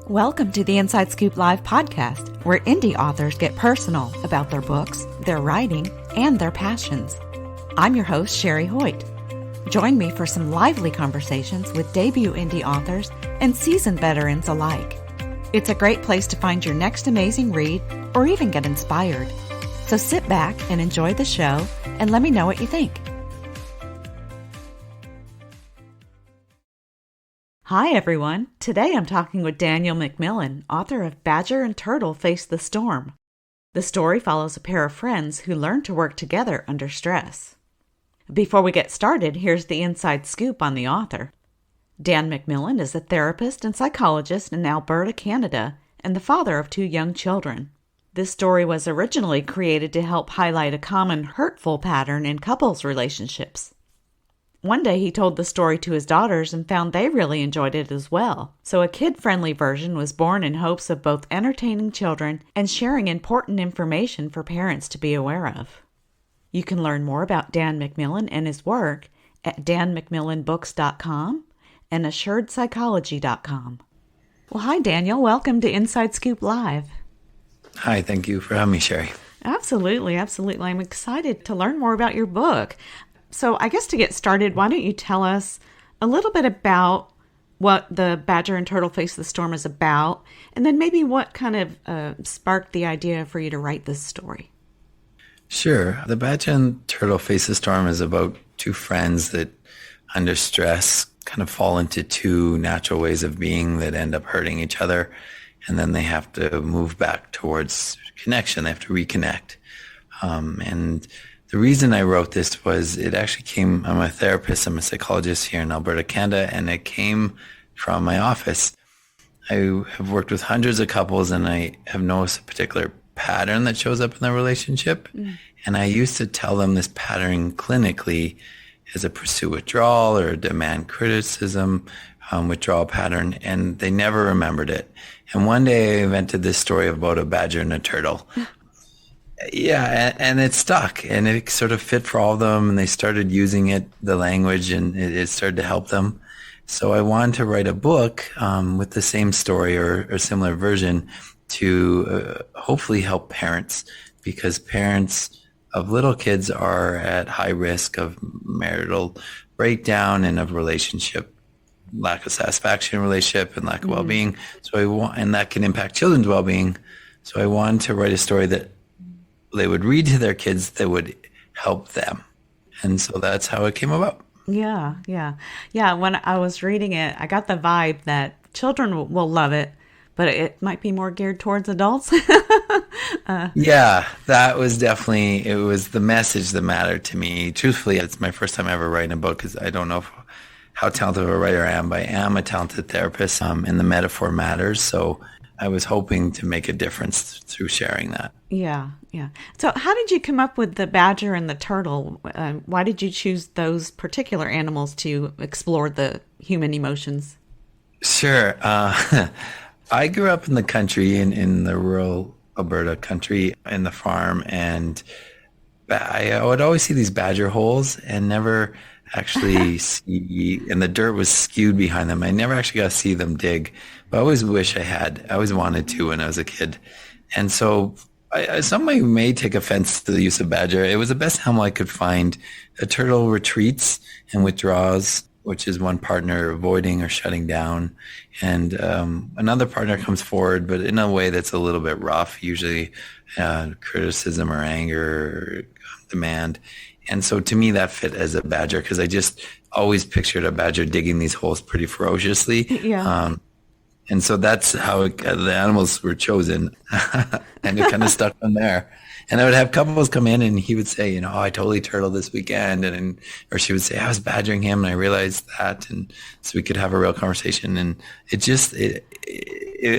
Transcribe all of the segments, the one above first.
Welcome to the Inside Scoop Live podcast, where indie authors get personal about their books, their writing, and their passions. I'm your host, Sherry Hoyt. Join me for some lively conversations with debut indie authors and seasoned veterans alike. It's a great place to find your next amazing read or even get inspired. So sit back and enjoy the show and let me know what you think. Hi, everyone. Today I'm talking with Daniel McMillan, author of Badger and Turtle Face the Storm. The story follows a pair of friends who learn to work together under stress. Before we get started, here's the inside scoop on the author. Dan McMillan is a therapist and psychologist in Alberta, Canada, and the father of 2 young children. This story was originally created to help highlight a common hurtful pattern in couples' relationships. One day he told the story to his daughters and found they really enjoyed it as well. So a kid-friendly version was born in hopes of both entertaining children and sharing important information for parents to be aware of. You can learn more about Dan McMillan and his work at danmcmillanbooks.com and assuredpsychology.com. Well, hi, Daniel. Welcome to Inside Scoop Live. Hi, thank you for having me, Sherry. Absolutely. I'm excited to learn more about your book. So I guess to get started, why don't you tell us a little bit about what the Badger and Turtle Face the Storm is about, and then maybe what kind of sparked the idea for you to write this story? Sure. The Badger and Turtle Face the Storm is about 2 friends that, under stress, kind of fall into 2 natural ways of being that end up hurting each other, and then they have to move back towards connection. They have to reconnect. And the reason I wrote this was it actually came, I'm a therapist, I'm a psychologist here in Alberta, Canada, and it came from my office. I have worked with hundreds of couples and I have noticed a particular pattern that shows up in their relationship. And I used to tell them this pattern clinically as a pursue withdrawal or a demand criticism withdrawal pattern, and they never remembered it. And one day I invented this story about a badger and a turtle. Yeah, and it stuck, and it sort of fit for all of them, and they started using it, the language, and it started to help them. So I wanted to write a book with the same story or a similar version to hopefully help parents, because parents of little kids are at high risk of marital breakdown and of relationship, lack of satisfaction in relationship and lack of well-being. And that can impact children's well-being. So I wanted to write a story that they would read to their kids that would help them. And so that's how it came about. Yeah. When I was reading it, I got the vibe that children will love it, but it might be more geared towards adults. Yeah, that was definitely, it was the message that mattered to me. Truthfully, it's my first time ever writing a book because I don't know how talented of a writer I am, but I am a talented therapist, and the metaphor matters. So I was hoping to make a difference through sharing that. Yeah. So how did you come up with the badger and the turtle? Why did you choose those particular animals to explore the human emotions? Sure. I grew up in the country, in the rural Alberta country, in the farm, and I would always see these badger holes and never actually see, and the dirt was skewed behind them. I never actually got to see them dig, but I always wish I had. I always wanted to when I was a kid. And so somebody may take offense to the use of badger. It was the best animal I could find. A turtle retreats and withdraws, which is one partner avoiding or shutting down. And another partner comes forward, but in a way that's a little bit rough, usually criticism or anger or demand. And so to me, that fit as a badger because I just always pictured a badger digging these holes pretty ferociously. Yeah. And so that's how the animals were chosen. And it kind of stuck from there. And I would have couples come in and he would say, I totally turtled this weekend. Or she would say, I was badgering him and I realized that. And so we could have a real conversation. And it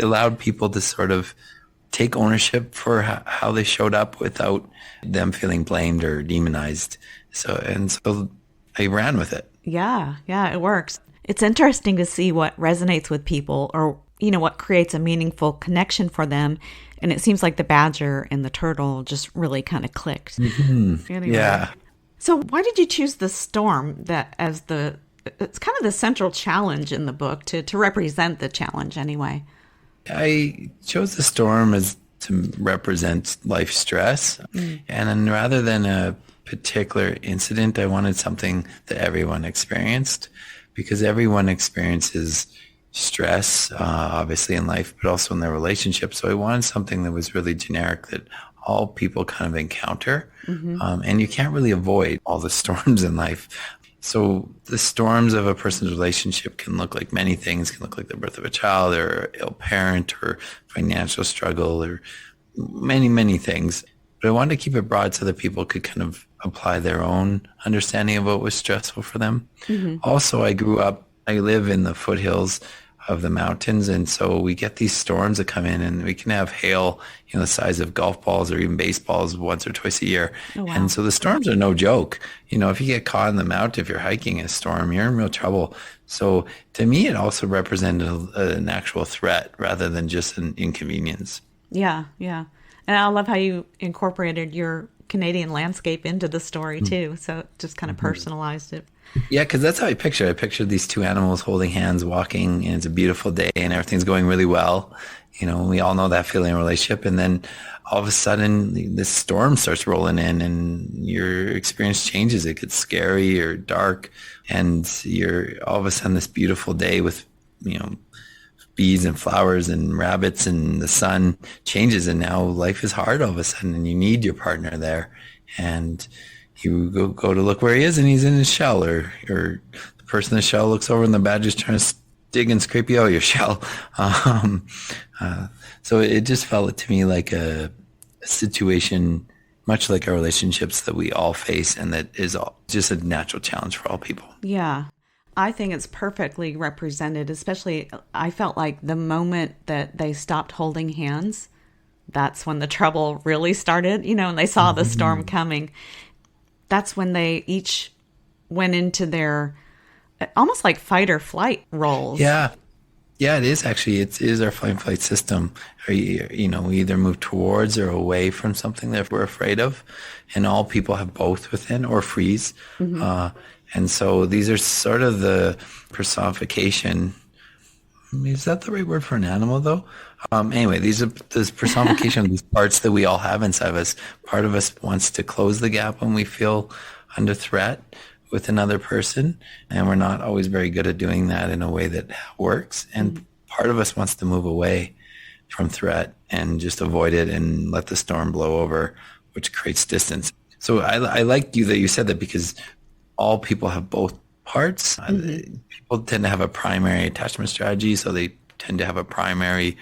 allowed people to sort of take ownership for how they showed up without them feeling blamed or demonized. So I ran with it. Yeah, it works. It's interesting to see what resonates with people or, what creates a meaningful connection for them. And it seems like the badger and the turtle just really kind of clicked. Mm-hmm. Anyway. Yeah. So why did you choose the storm it's kind of the central challenge in the book to represent the challenge anyway? I chose the storm as to represent life stress. And then rather than a particular incident, I wanted something that everyone experienced, because everyone experiences stress, obviously in life, but also in their relationships. So I wanted something that was really generic that all people kind of encounter. And you can't really avoid all the storms in life. So the storms of a person's relationship can look like many things. It can look like the birth of a child or an ill parent or financial struggle or many, many things. But I wanted to keep it broad so that people could kind of apply their own understanding of what was stressful for them. Also, I live in the foothills of the mountains. And so we get these storms that come in, and we can have hail, the size of golf balls or even baseballs once or twice a year. Oh, wow. And so the storms are no joke. If you get caught in the mountain, if you're hiking a storm, you're in real trouble. So to me, it also represented an actual threat rather than just an inconvenience. Yeah, yeah. And I love how you incorporated your Canadian landscape into the story too. So it just kind of personalized it. Yeah, because that's how I picture it. I pictured these two animals holding hands, walking, and it's a beautiful day and everything's going really well. We all know that feeling in a relationship. And then all of a sudden, this storm starts rolling in and your experience changes. It gets scary or dark. And you're all of a sudden this beautiful day with, bees and flowers and rabbits, and the sun changes. And now life is hard all of a sudden, and you need your partner there. And you go to look where he is, and he's in his shell, or the person in the shell looks over and the badger's trying to dig and scrape you out of your shell. So it just felt to me like a situation, much like our relationships, that we all face, and that is just a natural challenge for all people. Yeah. I think it's perfectly represented, especially I felt like the moment that they stopped holding hands, that's when the trouble really started, and they saw the storm coming. That's when they each went into their almost like fight or flight roles. Yeah. Yeah, it is actually. It is our fight and flight system. We either move towards or away from something that we're afraid of. And all people have both within, or freeze. And so these are sort of the personification. Is that the right word for an animal, though? Anyway, these are this personification of these parts that we all have inside of us. Part of us wants to close the gap when we feel under threat with another person, and we're not always very good at doing that in a way that works. And part of us wants to move away from threat and just avoid it and let the storm blow over, which creates distance. So I like that you said that, because all people have both parts. People tend to have a primary attachment strategy, so they tend to have a primary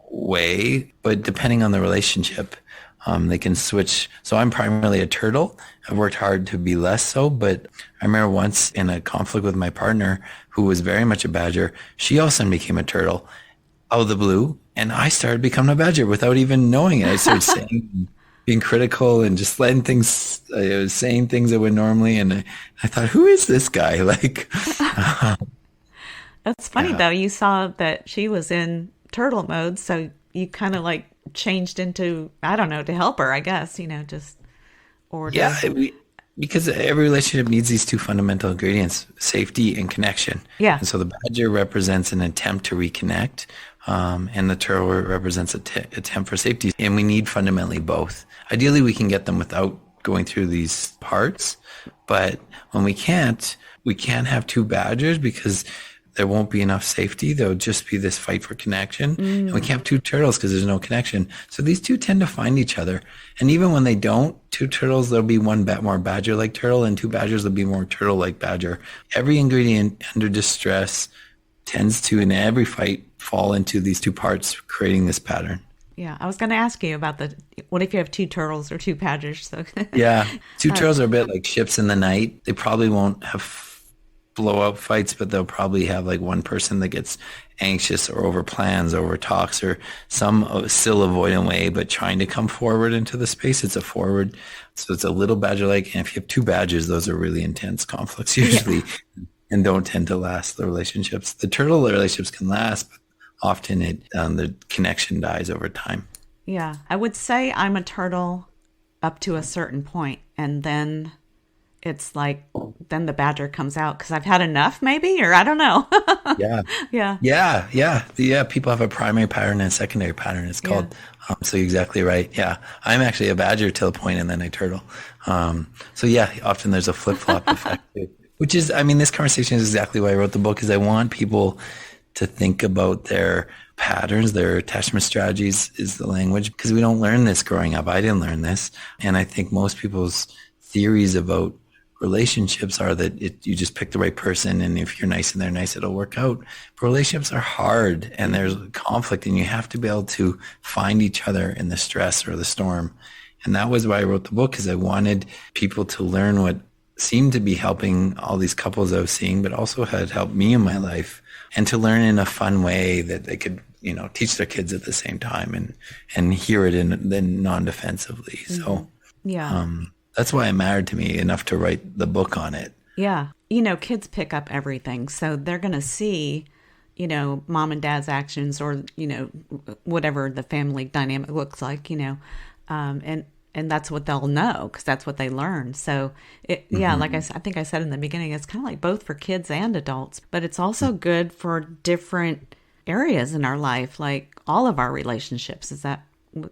way, but depending on the relationship, they can switch. So I'm primarily a turtle. I've worked hard to be less so, but I remember once in a conflict with my partner, who was very much a badger, she all of a sudden became a turtle out of the blue, and I started becoming a badger without even knowing it. I started saying, being critical and just letting things, saying things that would normally, and I thought, who is this guy? That's funny though. You saw that she was in turtle mode, so you kind of like changed into, I don't know, to help her, I guess, because every relationship needs these two fundamental ingredients: safety and connection. Yeah. And so the badger represents an attempt to reconnect, and the turtle represents an attempt for safety. And we need fundamentally both. Ideally, we can get them without going through these parts, but when we can't have two badgers, because there won't be enough safety. There'll just be this fight for connection. And we can't have two turtles because there's no connection. So these two tend to find each other. And even when they don't, two turtles, there'll be one more badger-like turtle, and two badgers will be more turtle-like badger. Every ingredient under distress tends to, in every fight, fall into these two parts, creating this pattern. Yeah, I was going to ask you about what if you have two turtles or two badgers? So yeah, two turtles are a bit like ships in the night. They probably won't have blowout fights, but they'll probably have like one person that gets anxious or over plans, over talks, or some still avoidant way, but trying to come forward into the space. It's a forward. So it's a little badger-like. And if you have two badgers, those are really intense conflicts usually, and don't tend to last, the relationships. The turtle relationships can last, but often the connection dies over time. Yeah. I would say I'm a turtle up to a certain point, and then it's like then the badger comes out because I've had enough, maybe, or I don't know. Yeah. Yeah. Yeah. People have a primary pattern and a secondary pattern. It's called. So you're exactly right. Yeah. I'm actually a badger till a point and then I turtle. So yeah, often there's a flip-flop effect, which is, I mean, this conversation is exactly why I wrote the book, is I want people to think about their patterns, their attachment strategies is the language, because we don't learn this growing up. I didn't learn this. And I think most people's theories about relationships are that you just pick the right person, and if you're nice and they're nice, it'll work out. But relationships are hard and there's conflict, and you have to be able to find each other in the stress or the storm. And that was why I wrote the book, because I wanted people to learn what seemed to be helping all these couples I was seeing, but also had helped me in my life, and to learn in a fun way that they could, teach their kids at the same time and hear it in non-defensively. So that's why it mattered to me enough to write the book on it. Yeah. Kids pick up everything. So they're going to see, mom and dad's actions, or, whatever the family dynamic looks like, and that's what they'll know, because that's what they learn. So like I think I said in the beginning, it's kind of like both for kids and adults, but it's also good for different areas in our life, like all of our relationships.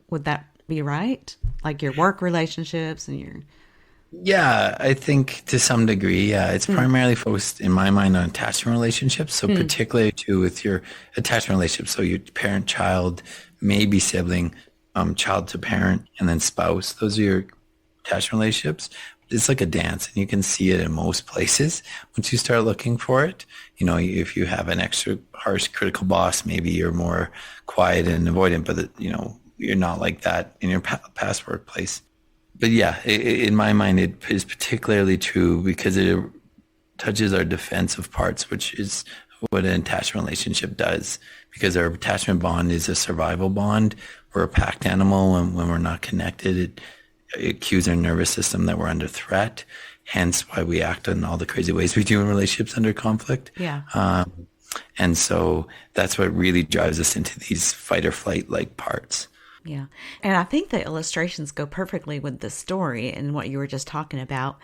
Would that be right? Like your work relationships and your... Yeah, I think to some degree, yeah. It's primarily focused, in my mind, on attachment relationships. So particularly too with your attachment relationships, so your parent-child, maybe sibling, child to parent, and then spouse. Those are your attachment relationships. It's like a dance, and you can see it in most places once you start looking for it. If you have an extra harsh, critical boss, maybe you're more quiet and avoidant, but you're not like that in your past workplace. But yeah, in my mind, it is particularly true because it touches our defensive parts, which is what an attachment relationship does, because our attachment bond is a survival bond. We're a packed animal, and when we're not connected, it cues our nervous system that we're under threat, hence why we act in all the crazy ways we do in relationships under conflict. Yeah. And so that's what really drives us into these fight or flight like parts. Yeah. And I think the illustrations go perfectly with the story and what you were just talking about.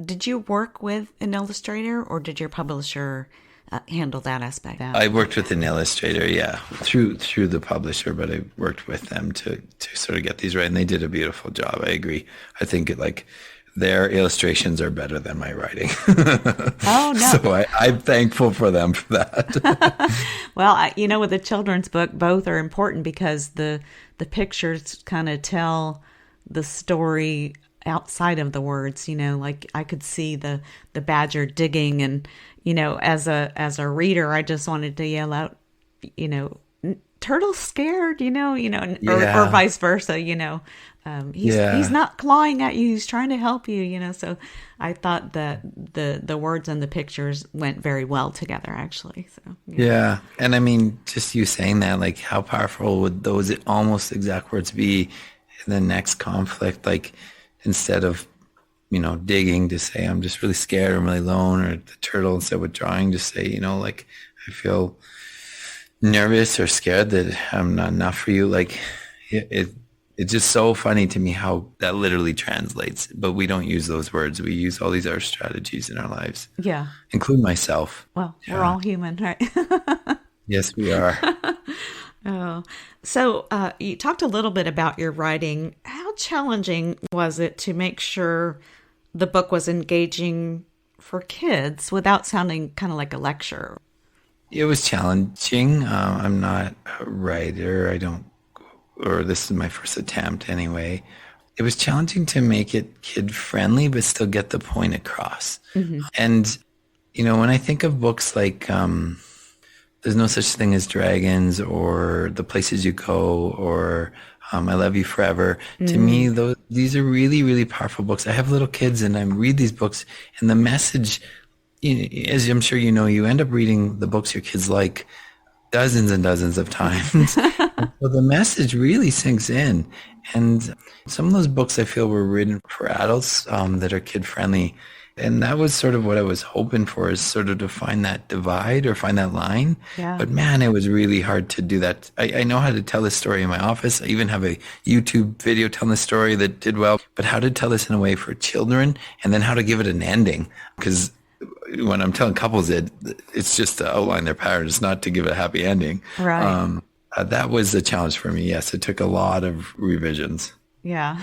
Did you work with an illustrator, or did your publisher handle that aspect? I worked with an illustrator, yeah, through the publisher, but I worked with them to sort of get these right, and they did a beautiful job. I agree. I think their illustrations are better than my writing. Oh, no. So I'm thankful for them for that. Well, with the children's book, both are important because the pictures kind of tell the story outside of the words. Like I could see the badger digging, and as a reader, I just wanted to yell out, turtle's scared, or vice versa. He's not clawing at you, he's trying to help you. So I thought that the words and the pictures went very well together, actually. So yeah. And I mean, just you saying that, like, how powerful would those almost exact words be in the next conflict? Like, instead of digging, to say I'm just really scared, I'm really alone, or the turtle, instead of withdrawing, just say, like, I feel nervous or scared that I'm not enough for you. Like, it's just so funny to me how that literally translates, but we don't use those words. We use all these other strategies in our lives. Yeah. Include myself. Well, we're all human, right? Yes, we are. Oh, so you talked a little bit about your writing. How challenging was it to make sure the book was engaging for kids without sounding kind of like a lecture? It was challenging. I'm not a writer. Or this is my first attempt anyway. It was challenging to make it kid-friendly, but still get the point across. Mm-hmm. And, when I think of books like There's No Such Thing as Dragons, or The Places You Go, or I Love You Forever, to me, these are really, really powerful books. I have little kids, and I read these books, and the message, as I'm sure you end up reading the books your kids like dozens and dozens of times. So the message really sinks in. And some of those books I feel were written for adults that are kid friendly. And that was sort of what I was hoping for, is sort of to find that divide or find that line. Yeah. But man, it was really hard to do that. I know how to tell this story in my office. I even have a YouTube video telling the story that did well. But how to tell this in a way for children, and then how to give it an ending. Because when I'm telling couples it's just to outline their pattern. It's not to give it a happy ending. Right. That was a challenge for me. Yes, it took a lot of revisions. Yeah.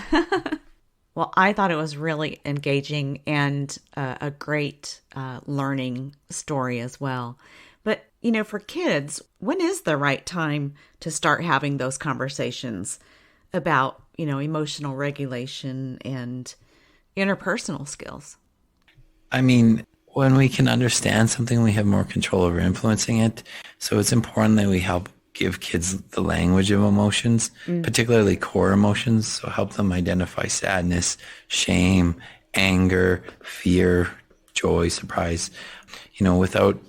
Well, I thought it was really engaging and a great learning story as well. But, for kids, when is the right time to start having those conversations about, emotional regulation and interpersonal skills? I mean, when we can understand something, we have more control over influencing it. So it's important that we help give kids the language of emotions, particularly core emotions. So help them identify sadness, shame, anger, fear, joy, surprise, without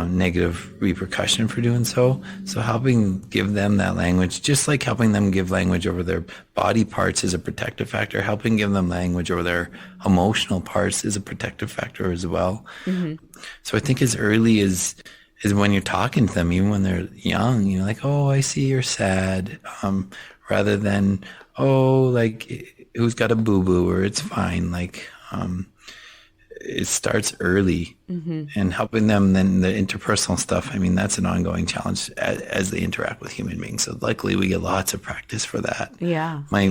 negative repercussion for doing so. So helping give them that language, just like helping them give language over their body parts is a protective factor, helping give them language over their emotional parts is a protective factor as well. So I think as early as when you're talking to them, even when they're young, like, oh, I see you're sad, rather than, oh, like, who's got a boo-boo, or it's fine. Like, it starts early, and helping them. Then the interpersonal stuff, I mean, that's an ongoing challenge as they interact with human beings. So luckily we get lots of practice for that. Yeah. My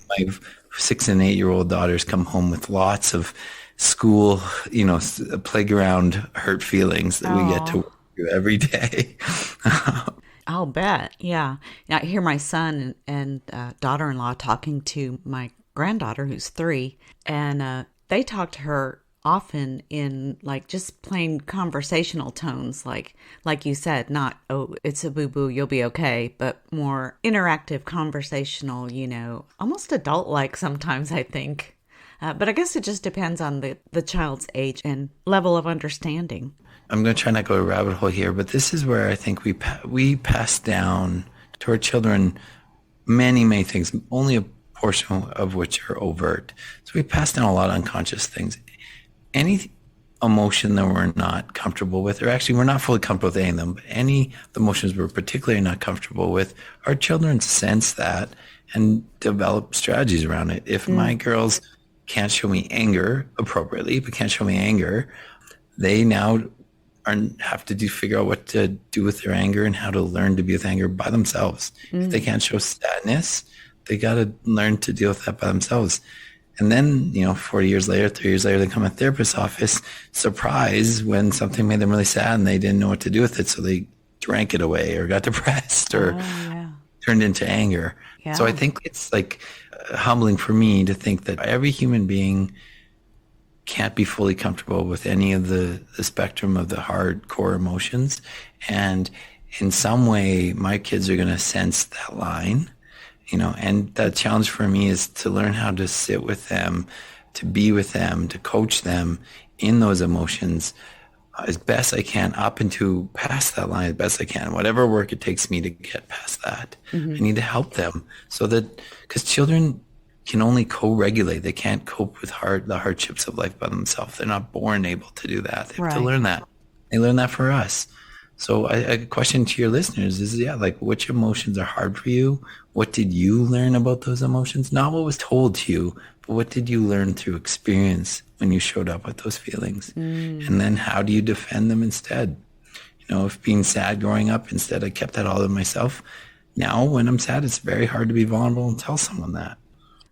6 and 8-year-old daughters come home with lots of school, playground hurt feelings that we get to work through every day. I'll bet. Yeah. I hear my son and daughter-in-law talking to my granddaughter, who's 3, and they talk to her often in like just plain conversational tones, like you said, not, oh, it's a boo-boo, you'll be okay, but more interactive, conversational, almost adult-like sometimes, I think. But I guess it just depends on the child's age and level of understanding. I'm going to try not to go to a rabbit hole here, but this is where I think we pass down to our children many, many things, only a portion of which are overt. So we pass down a lot of unconscious things. Any emotion that we're not comfortable with, or actually we're not fully comfortable with any of them, but any of the emotions we're particularly not comfortable with, our children sense that and develop strategies around it. If my girls can't show me anger appropriately, but can't show me anger, they now have to figure out what to do with their anger and how to learn to be with anger by themselves. If they can't show sadness, they got to learn to deal with that by themselves. And then, 4 years later, 3 years later, they come to a therapist's office, surprised when something made them really sad and they didn't know what to do with it. So they drank it away or got depressed or turned into anger. Yeah. So I think it's like humbling for me to think that every human being can't be fully comfortable with any of the spectrum of the hardcore emotions. And in some way, my kids are going to sense that line. And the challenge for me is to learn how to sit with them, to be with them, to coach them in those emotions as best I can, up into past that line as best I can, whatever work it takes me to get past that. I need to help them so that, because children can only co-regulate. They can't cope with the hardships of life by themselves. They're not born able to do that. They have to learn that. They learn that for us. So a question to your listeners is, which emotions are hard for you? What did you learn about those emotions? Not what was told to you, but what did you learn through experience when you showed up with those feelings? And then how do you defend them instead? If being sad growing up, instead I kept that all to myself. Now when I'm sad, it's very hard to be vulnerable and tell someone that.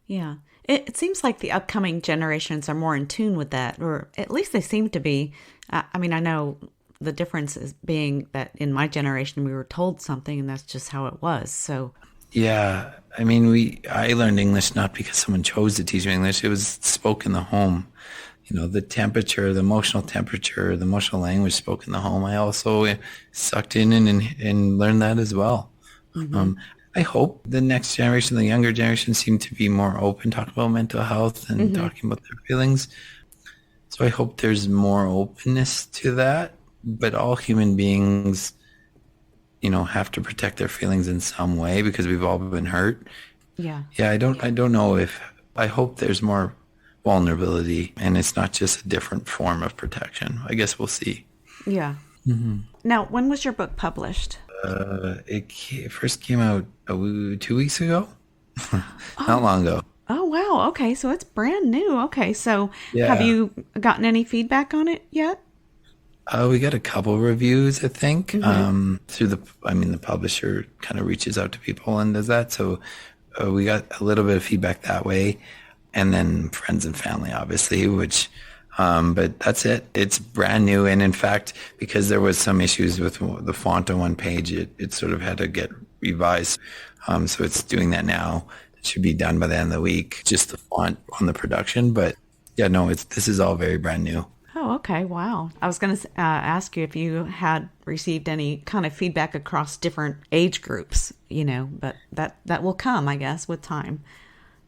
Yeah. It seems like the upcoming generations are more in tune with that, or at least they seem to be. I know the difference is being that in my generation, we were told something and that's just how it was. So, yeah, I learned English not because someone chose to teach me English. It was spoken in the home. The temperature, the emotional language spoke in the home. I also sucked in and learned that as well. I hope the next generation, the younger generation, seem to be more open, talking about mental health and talking about their feelings. So I hope there's more openness to that. But all human beings, have to protect their feelings in some way because we've all been hurt. Yeah. Yeah. I don't know I hope there's more vulnerability, and it's not just a different form of protection. I guess we'll see. Yeah. Now, when was your book published? It first came out 2 weeks ago, not long ago. Oh, wow. Okay. So it's brand new. Okay. So have Yeah. you gotten any feedback on it yet? We got a couple reviews, I think, through the publisher kind of reaches out to people and does that. So we got a little bit of feedback that way, and then friends and family, obviously, but that's it. It's brand new. And in fact, because there was some issues with the font on one page, it sort of had to get revised. So it's doing that now. It should be done by the end of the week, just the font on the production. But yeah, no, this is all very brand new. Oh, okay. Wow. I was going to ask you if you had received any kind of feedback across different age groups, but that will come, I guess, with time.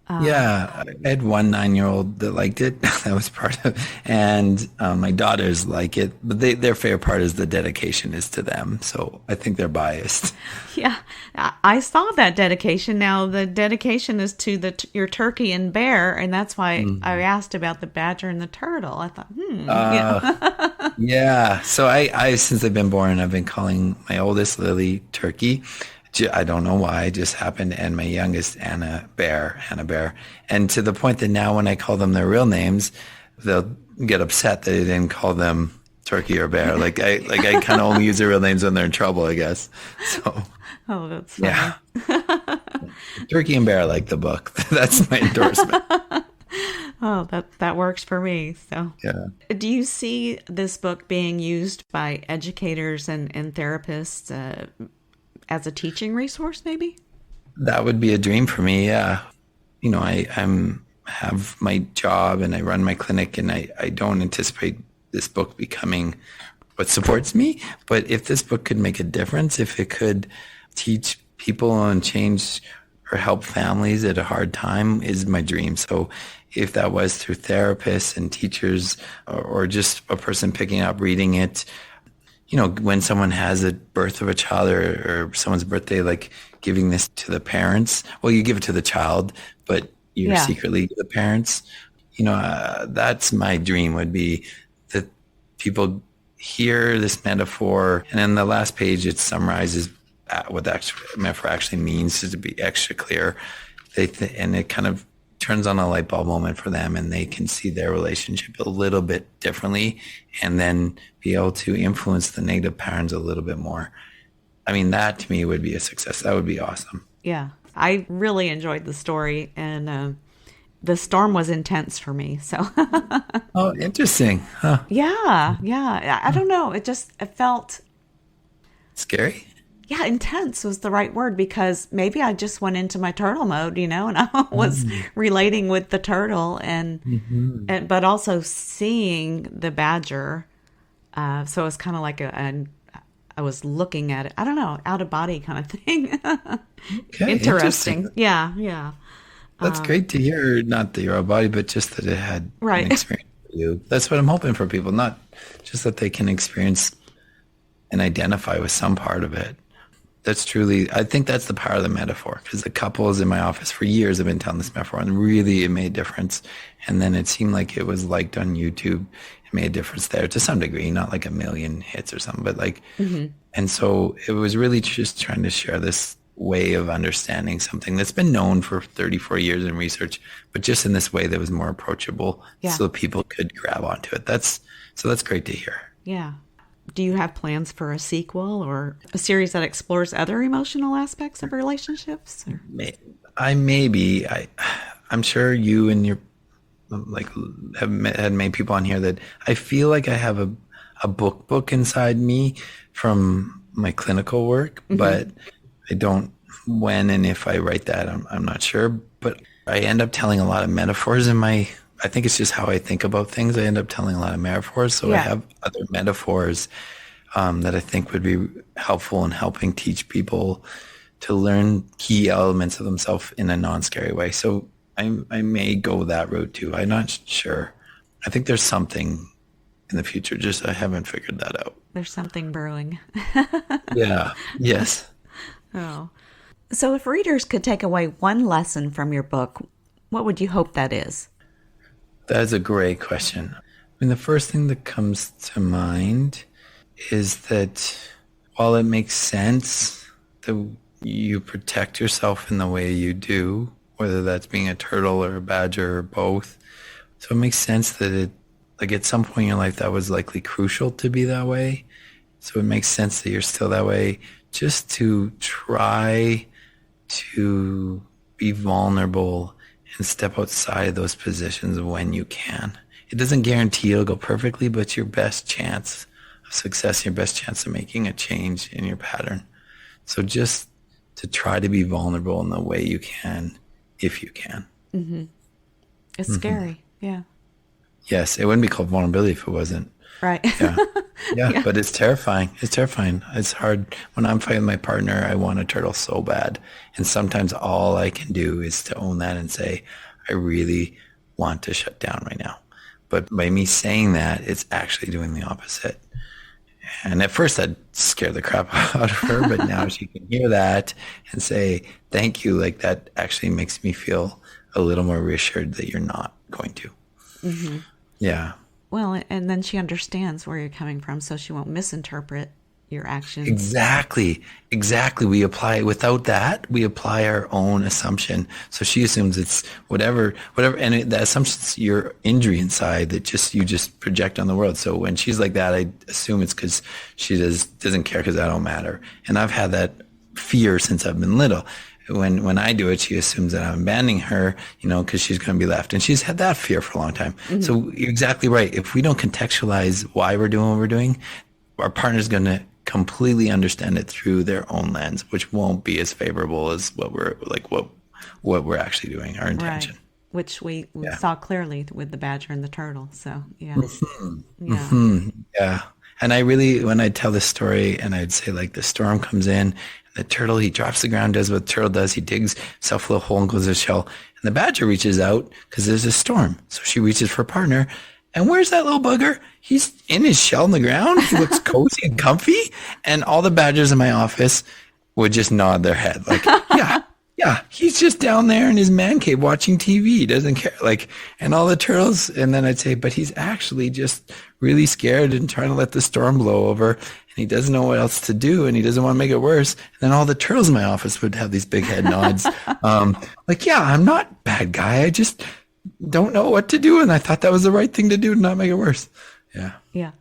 Yeah, I had one 9-year-old that liked it. That was part of, and my daughters like it, but their favorite part is the dedication is to them. So I think they're biased. Yeah, I saw that dedication. Now the dedication is to your turkey and bear, and that's why I asked about the badger and the turtle. I thought, yeah. Yeah. So I since they've been born, I've been calling my oldest Lily Turkey. I don't know why, it just happened. And my youngest Hannah Bear. And to the point that now when I call them their real names, they'll get upset that I didn't call them Turkey or Bear. Like I kind of only use their real names when they're in trouble, I guess. So. Oh, that's funny. Yeah. Turkey and Bear like the book. That's my endorsement. Oh, that works for me. So, yeah. Do you see this book being used by educators and therapists as a teaching resource, maybe? That would be a dream for me. Yeah. I have my job and I run my clinic, and I don't anticipate this book becoming what supports me. But if this book could make a difference, if it could teach people and change or help families at a hard time, is my dream. So if that was through therapists and teachers or just a person picking up, reading it, when someone has a birth of a child or someone's birthday, like giving this to the parents, well, you give it to the child, but you're secretly the parents, that's my dream, would be that people hear this metaphor. And then the last page, it summarizes what the metaphor actually means, to be extra clear. And it kind of turns on a light bulb moment for them, and they can see their relationship a little bit differently, and then be able to influence the negative patterns a little bit more. I mean, that to me would be a success. That would be awesome. Yeah. I really enjoyed the story, and the storm was intense for me. So. Oh, interesting. Huh. Yeah. I don't know. It felt scary. Yeah, intense was the right word, because maybe I just went into my turtle mode, and I was relating with the turtle and but also seeing the badger. So it was kind of like I was looking at it. I don't know, out of body kind of thing. Okay, interesting. Yeah. That's great to hear. Not that you're out of body, but just that it had an experience for you. That's what I'm hoping for people, not just that they can experience and identify with some part of it. I think that's the power of the metaphor, because the couples in my office for years have been telling this metaphor, and really it made a difference. And then it seemed like it was liked on YouTube. It made a difference there to some degree, not like 1 million hits or something, but and so it was really just trying to share this way of understanding something that's been known for 34 years in research, but just in this way that was more approachable, so people could grab onto it. That's great to hear. Yeah. Do you have plans for a sequel or a series that explores other emotional aspects of relationships? Or? I'm sure you and your had made people on here that I feel like I have a book inside me from my clinical work, but I don't, when and if I write that, I'm not sure. But I end up telling a lot of metaphors I think it's just how I think about things. I end up telling a lot of metaphors. So I have other metaphors that I think would be helpful in helping teach people to learn key elements of themselves in a non-scary way. So I may go that route too. I'm not sure. I think there's something in the future. Just I haven't figured that out. There's something brewing. Yeah. Yes. Oh. So if readers could take away one lesson from your book, what would you hope that is? That is a great question. I mean, the first thing that comes to mind is that while it makes sense that you protect yourself in the way you do, whether that's being a turtle or a badger or both, so it makes sense that like at some point in your life that was likely crucial to be that way. So it makes sense that you're still that way. Just to try to be vulnerable and step outside of those positions when you can. It doesn't guarantee it'll go perfectly, but it's your best chance of success, your best chance of making a change in your pattern. So just to try to be vulnerable in the way you can, if you can. Mm-hmm. It's scary. Yeah. Yes, it wouldn't be called vulnerability if it wasn't. Right. Yeah. Yeah, but it's terrifying. It's terrifying. It's hard. When I'm fighting my partner, I want a turtle so bad. And sometimes all I can do is to own that and say, I really want to shut down right now. But by me saying that, it's actually doing the opposite. And at first I'd scare the crap out of her, but now she can hear that and say, thank you. Like that actually makes me feel a little more reassured that you're not going to. Mm-hmm. Yeah. Well, and then she understands where you're coming from, so she won't misinterpret your actions. Exactly. We apply, without that, we apply our own assumption. So she assumes it's whatever, and the assumption's your injury inside that you just project on the world. So when she's like that, I assume it's because she doesn't care because I don't matter. And I've had that fear since I've been little. When I do it, she assumes that I'm abandoning her, because she's going to be left. And she's had that fear for a long time. Mm-hmm. So you're exactly right. If we don't contextualize why we're doing what we're doing, our partner's going to completely understand it through their own lens, which won't be as favorable as what we're actually doing, our intention. Right. Which we saw clearly with the badger and the turtle. So, yeah. Mm-hmm. Yeah. Mm-hmm. Yeah. And I really, when I tell this story and I'd say like the storm comes in, the turtle, he drops the ground, does what the turtle does. He digs himself a little hole and goes to his shell. And the badger reaches out because there's a storm. So she reaches for a partner. And where's that little bugger? He's in his shell in the ground. He looks cozy and comfy. And all the badgers in my office would just nod their head like, yeah, he's just down there in his man cave watching TV. He doesn't care. And all the turtles. And then I'd say, but he's actually just really scared and trying to let the storm blow over. And he doesn't know what else to do. And he doesn't want to make it worse. And then all the turtles in my office would have these big head nods. I'm not a bad guy. I just don't know what to do. And I thought that was the right thing to do to not make it worse. Yeah. Yeah.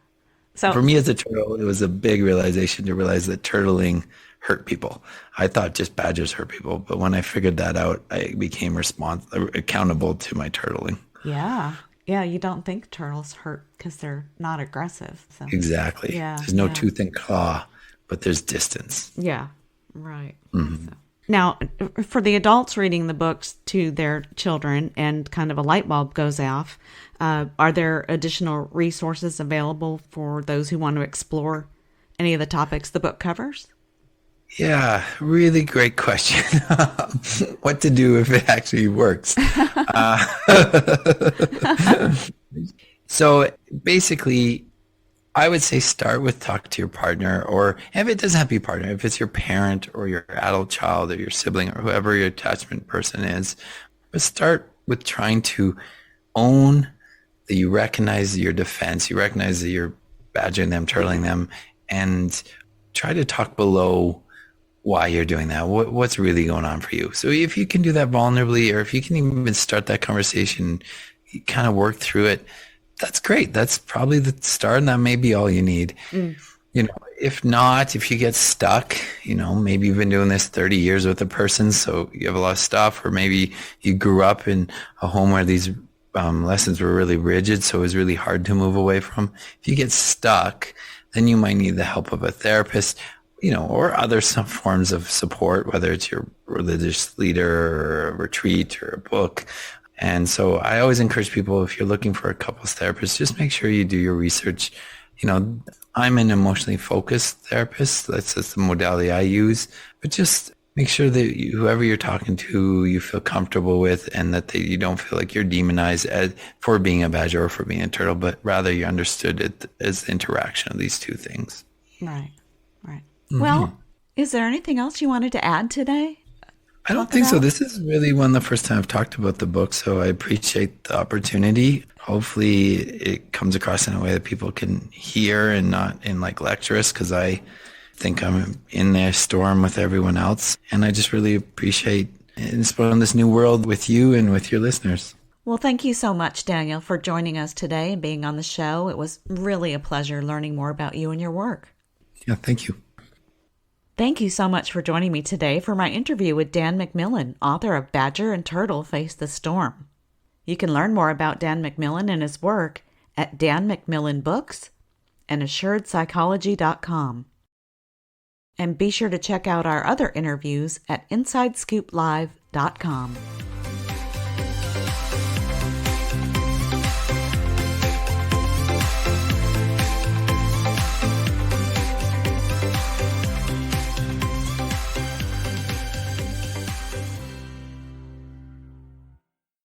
So for me as a turtle, it was a big realization to realize that turtling hurt people. I thought just badgers hurt people, but when I figured that out, I became accountable to my turtling. Yeah. Yeah, you don't think turtles hurt because they're not aggressive. So. Exactly. Yeah. There's no tooth and claw, but there's distance. Yeah. Right. Mm-hmm. So. Now, for the adults reading the books to their children and kind of a light bulb goes off, are there additional resources available for those who want to explore any of the topics the book covers? Yeah, really great question. What to do if it actually works? So basically, I would say start with talk to your partner, or if it doesn't have to be a partner, if it's your parent or your adult child or your sibling or whoever your attachment person is, but start with trying to own that you recognize your defense, you recognize that you're badgering them, turtling them, and try to talk below why you're doing that. What's really going on for you? So if you can do that vulnerably, or if you can even start that conversation, you kind of work through it, that's great. That's probably the start, and that may be all you need. If not, if you get stuck, maybe you've been doing this 30 years with a person, so you have a lot of stuff, or maybe you grew up in a home where these lessons were really rigid, so it was really hard to move away from. If you get stuck, then you might need the help of a therapist, or other some forms of support, whether it's your religious leader or a retreat or a book. And so I always encourage people, if you're looking for a couples therapist, just make sure you do your research. I'm an emotionally focused therapist. That's just the modality I use. But just make sure that whoever you're talking to, you feel comfortable with, and that you don't feel like you're demonized for being a badger or for being a turtle, but rather you understood it as the interaction of these two things. Right. Mm-hmm. Well, is there anything else you wanted to add today? I don't talk think so. about? This is really the first time I've talked about the book, so I appreciate the opportunity. Hopefully it comes across in a way that people can hear and not in like lecturous, because I think I'm in their storm with everyone else. And I just really appreciate exploring this new world with you and with your listeners. Well, thank you so much, Daniel, for joining us today and being on the show. It was really a pleasure learning more about you and your work. Yeah, thank you. Thank you so much for joining me today for my interview with Dan McMillan, author of Badger and Turtle Face the Storm. You can learn more about Dan McMillan and his work at Dan McMillan Books and AssuredPsychology.com. And be sure to check out our other interviews at InsideScoopLive.com.